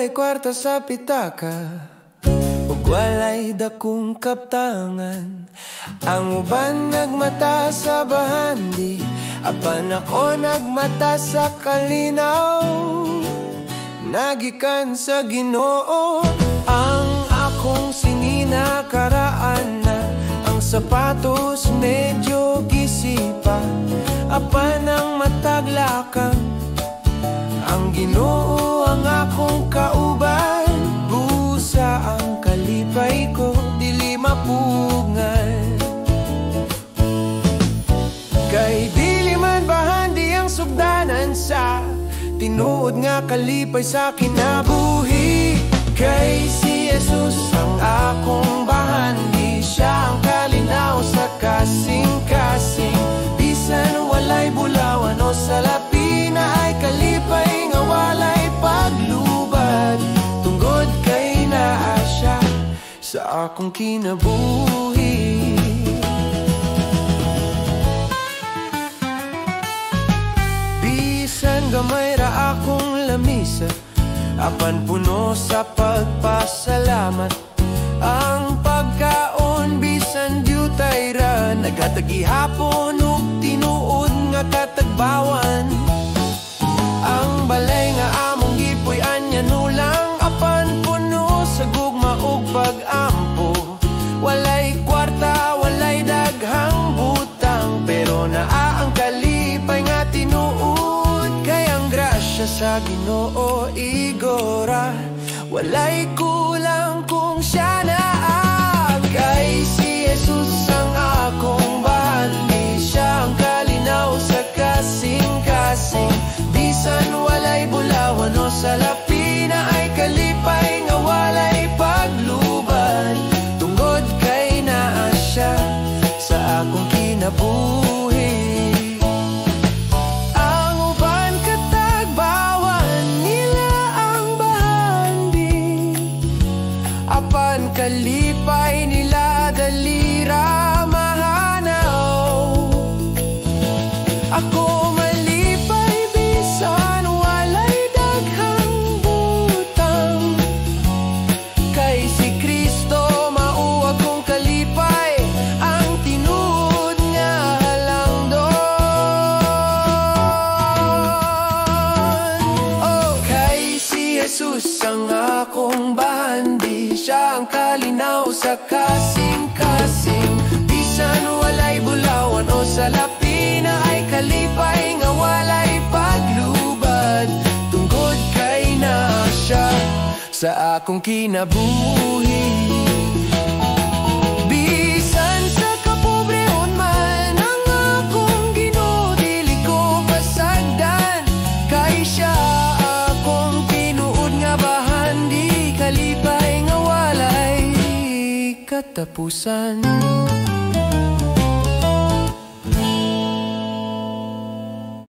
walay kwarta sa pitaka, ug walay dakong kaptangan. Ang uban nagmata sa bahandi, apan ako nagmata sa kalinaw. Nagikan sa Ginoo ang akong singina, karaan na ang sapatos medyo gisipa, apan ang mataglakang ang Ginoo ang akong kauban. Busa ang kalipay ko, dili mapungan. Kay dili man bahandi ang sugdanan sa tinuod nga kalipay sa kinabuhi. Kay si Jesus ang akong bahandi, siya ang kalinaw sa kasing-kasing. Bisan walay bulawan o salapi, na ay kalipay nga walay paglubad. Tungod kay naa siya sa akong kinabuhi. Bisan gamay ra akong lamisa, apan puno sa pagpasalamat. Ang pagkaon bisan diutay ra, naghatag ihapon ug tinuod nga katagbawan. Ang balay nga among gipoy anya nulang, apan puno sa gugma ug pag-ampo. Walay kwarta, walay daghang butang, pero naa ang kalipay nga tinuod. Kay ang grasya sa Ginoo igora, walay kulang kung siya naa. Kay si Jesus ang akong bahandi, siya ang kalinaw sa kasing-kasing. Bisan walay bulawan o salapi, na ay kalipay nga walay paglubad. Tungod kay naa siya sa akong kinabuhi. Ang uban katagbawan nila ang bahandi, apan kalipay nila dalira mahanaw. Ako malipay bisan walay daghang butang, kay si Kristo mao akong kalipay, ang tinuod nga halangdon. Oh, kay si Jesus ang akong bahandi, siya ang kalinaw sa kasing-kasing. Bisan walay bulawan o salapi, na ay kalipay nga walay paglubad. Tungkod kay naa siya sa akong kinabuhi. Bisan sa kapobrehon man ang akong Ginoo, dili ko pasagdan. Kay siya akong tinuod nga bahandi, kalipay nga walay katapusan.